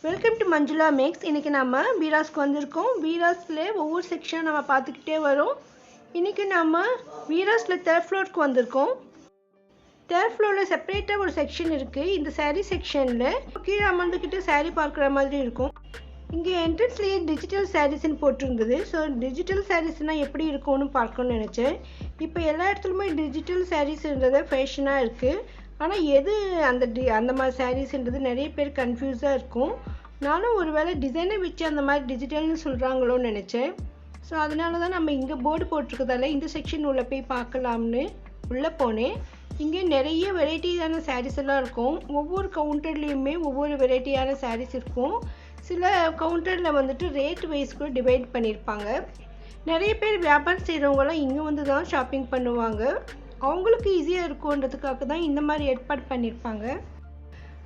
Welcome to Manjula maths. இன்றைக்கி நம்ம வீராஸ்க்கு வந்திருக்கோம். வீராஸில் ஒவ்வொரு செக்ஷன் நம்ம பார்த்துக்கிட்டே வரோம். இன்றைக்கி நம்ம வீராஸில் தேர்ட் ஃப்ளோருக்கு வந்திருக்கோம். தேர்ட் ஃப்ளோரில் செப்பரேட்டாக ஒரு செக்ஷன் இருக்குது. இந்த சாரீ செக்ஷனில் கீழே அமர்ந்துக்கிட்டு சாரீ பார்க்குற மாதிரி இருக்கும். இங்கே என்ட்ரன்ஸ்லேயே டிஜிட்டல் சாரீஸ்ன்னு போட்டிருந்தது. ஸோ டிஜிட்டல் சாரீஸ்னால் எப்படி இருக்கும்னு பார்க்கணும்னு நினச்சேன். இப்போ எல்லா இடத்துலையுமே டிஜிட்டல் சாரீஸ்ன்றது ஃபேஷனாக இருக்குது. ஆனால் எது அந்த மாதிரி சாரீஸ்ன்றது நிறைய பேர் கன்ஃபியூஸாக இருக்கும். நானும் ஒரு வேளை டிசைனை வச்சு அந்த மாதிரி டிஜிட்டல்னு சொல்கிறாங்களோன்னு நினச்சேன். ஸோ அதனால தான் நம்ம இங்கே போர்டு போட்டிருக்கதால இந்த செக்ஷன் உள்ளே போய் பார்க்கலாம்னு உள்ளே போனேன். இங்கே நிறைய வெரைட்டியான சாரீஸ் எல்லாம் இருக்கும். ஒவ்வொரு கவுண்டர்லேயுமே ஒவ்வொரு வெரைட்டியான சாரீஸ் இருக்கும். சில கவுண்டரில் வந்துட்டு ரேட் வைஸ் கூட டிவைட் பண்ணியிருப்பாங்க. நிறைய பேர் வியாபாரம் செய்கிறவங்களாம் இங்கே வந்து தான் ஷாப்பிங் பண்ணுவாங்க. அவங்களுக்கு ஈஸியாக இருக்குன்றதுக்காக தான் இந்த மாதிரி ஏற்பாடு பண்ணியிருப்பாங்க.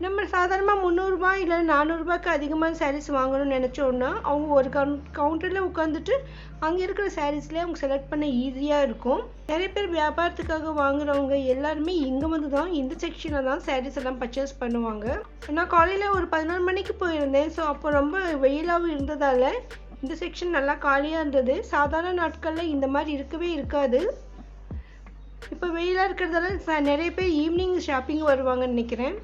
நம்ம சாதாரணமாக 300 ரூபாய் இல்லை 400 ரூபாய்க்கு அதிகமான சாரீஸ் வாங்கணும்னு நினச்சோன்னா அவங்க ஒரு கவுண்டரில் உட்காந்துட்டு அங்கே இருக்கிற சாரீஸ்லேயே அவங்க செலக்ட் பண்ண ஈஸியாக இருக்கும். நிறைய பேர் வியாபாரத்துக்காக வாங்குறவங்க எல்லாருமே இங்கே வந்து தான் இந்த செக்ஷனில் தான் சாரீஸ் எல்லாம் பர்ச்சேஸ் பண்ணுவாங்க. நான் காலையில் ஒரு 11 மணிக்கு போயிருந்தேன். ஸோ அப்போ ரொம்ப வெயிலாகவும் இருந்ததால் இந்த செக்ஷன் நல்லா காலியாக இருந்தது. சாதாரண நாட்களில் இந்த மாதிரி இருக்கவே இருக்காது. இப்போ வெயிலாக இருக்கிறதால நிறைய பேர் ஈவினிங் ஷாப்பிங் வருவாங்கன்னு நினைக்கிறேன்.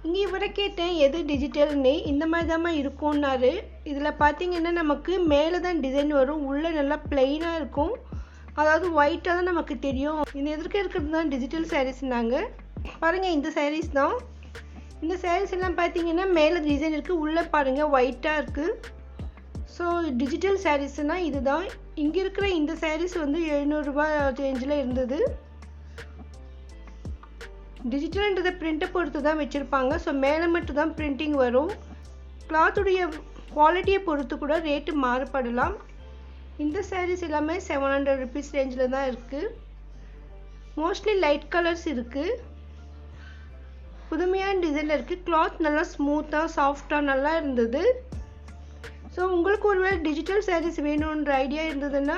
இங்கே இவரை கேட்டேன் எது டிஜிட்டல்னு. இந்த மாதிரி தான் இருக்கும்னாரு. இதில் பார்த்தீங்கன்னா நமக்கு மேலே தான் டிசைன் வரும், உள்ளே நல்லா பிளெயினாக இருக்கும். அதாவது ஒயிட்டாக தான் நமக்கு தெரியும். இந்த எதிர்க்க இருக்கிறது தான் டிஜிட்டல் சாரீஸ்னாங்க. பாருங்கள், இந்த சாரீஸ் தான். இந்த சாரீஸ் எல்லாம் பார்த்தீங்கன்னா மேலே டிசைன் இருக்குது, உள்ளே பாருங்கள் ஒயிட்டாக இருக்குது. ஸோ டிஜிட்டல் சாரீஸ்னால் இது தான். இங்கே இருக்கிற இந்த சாரீஸ் வந்து 700 ரூபாய் ரேஞ்சில் இருந்தது. டிஜிட்டல்ன்றதை பிரிண்ட்டை பொறுத்து தான் வச்சுருப்பாங்க. ஸோ மேலே மட்டும் தான் பிரிண்டிங் வரும். கிளாத்துடைய குவாலிட்டியை பொறுத்து கூட ரேட்டு மாறுபடலாம். இந்த சாரீஸ் எல்லாமே 700 ருபீஸ் ரேஞ்சில் தான் இருக்குது. மோஸ்ட்லி லைட் கலர்ஸ் இருக்குது. புதுமையான டிசைனில் இருக்குது. கிளாத் நல்லா ஸ்மூத்தாக சாஃப்டாக நல்லா இருந்தது. ஸோ உங்களுக்கு ஒரு வேளை டிஜிட்டல் சாரீஸ் வேணுன்ற ஐடியா இருந்ததுன்னா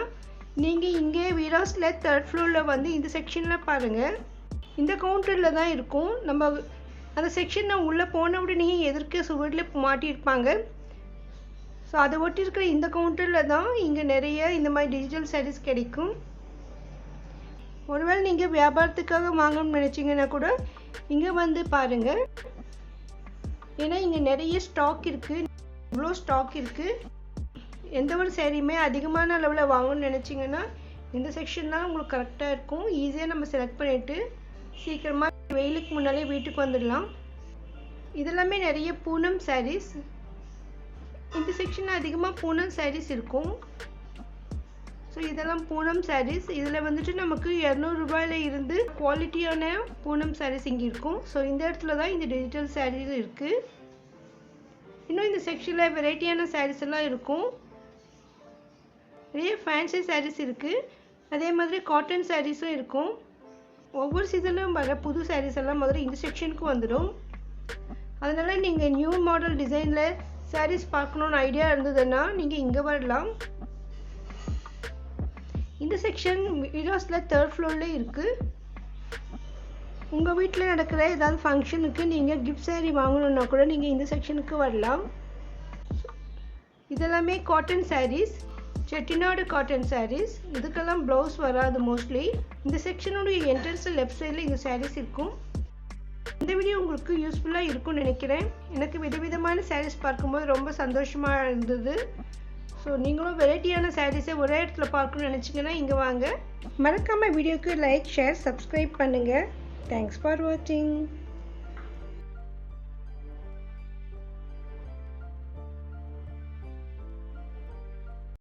நீங்கள் இங்கே வீராஸில் தேர்ட் ஃப்ளோரில் வந்து இந்த செக்ஷனில் பாருங்கள். இந்த கவுண்டரில் தான் இருக்கும். நம்ம அந்த செக்ஷனில் உள்ளே போன உடனே எதிர்க்க சுவரில் மாட்டியிருப்பாங்க. ஸோ அதை ஒட்டி இருக்கிற இந்த கவுண்டரில் தான் இங்கே நிறைய இந்த மாதிரி டிஜிட்டல் சாரீஸ் கிடைக்கும். ஒருவேளை நீங்கள் வியாபாரத்துக்காக வாங்கணும்னு நினச்சிங்கன்னா கூட இங்கே வந்து பாருங்கள். ஏன்னா இங்கே நிறைய ஸ்டாக் இருக்குது, இவ்வளோ ஸ்டாக் இருக்குது. எந்த ஒரு சாரியுமே அதிகமான அளவில் வாங்கணும்னு நினச்சிங்கன்னா இந்த செக்ஷன் தான் உங்களுக்கு கரெக்டாக இருக்கும். ஈஸியாக நம்ம செலக்ட் பண்ணிவிட்டு சீக்கிரமாக வெயிலுக்கு முன்னாலே வீட்டுக்கு வந்துடலாம். இதெல்லாமே நிறைய பூனம் சாரீஸ். இந்த செக்ஷனில் அதிகமாக பூனம் சாரீஸ் இருக்கும். ஸோ இதெல்லாம் பூனம் சாரீஸ். இதில் வந்துட்டு நமக்கு 200 ரூபாயில் இருந்து குவாலிட்டியான பூனம் சாரீஸ் இங்கே இருக்கும். ஸோ இந்த இடத்துல தான் இந்த டிஜிட்டல் சாரீஸ் இருக்குது. இன்னும் இந்த செக்ஷனில் வெரைட்டியான சாரீஸ் எல்லாம் இருக்கும். நிறைய ஃபேன்சி சாரீஸ் இருக்குது. அதே மாதிரி காட்டன் சாரீஸும் இருக்கும். ஒவ்வொரு சீசன்லையும் வர புது சாரீஸ் எல்லாம் முதல்ல இந்த செக்ஷனுக்கு வந்துடும். அதனால் நீங்கள் நியூ மாடல் டிசைனில் சாரீஸ் பார்க்கணுன்னு ஐடியா இருந்ததுன்னா நீங்கள் இங்கே வரலாம். இந்த செக்ஷன் வீராஸில் தேர்ட் ஃப்ளோரில் இருக்குது. உங்கள் வீட்டில் நடக்கிற ஏதாவது ஃபங்க்ஷனுக்கு நீங்கள் கிஃப்ட் சாரீ வாங்கணுன்னா கூட நீங்கள் இந்த செக்ஷனுக்கு வரலாம். இதெல்லாமே காட்டன் சாரீஸ், செட்டிநாடு காட்டன் சாரீஸ். இதுக்கெல்லாம் ப்ளவுஸ் வராது மோஸ்ட்லி. இந்த செக்ஷனுடைய என்ட்ரன்ஸில் லெஃப்ட் சைடில் இந்த சாரீஸ் இருக்கும். இந்த வீடியோ உங்களுக்கு யூஸ்ஃபுல்லாக இருக்கும்னு நினைக்கிறேன். எனக்கு விதவிதமான சாரீஸ் பார்க்கும்போது ரொம்ப சந்தோஷமாக இருந்தது. ஸோ நீங்களும் வெரைட்டியான சாரீஸை ஒரே இடத்துல பார்க்கணும்னு நினச்சிங்கன்னா இங்கே வாங்க. மறக்காமல் வீடியோக்கு லைக், ஷேர், சப்ஸ்கிரைப் பண்ணுங்கள். Thanks for watching.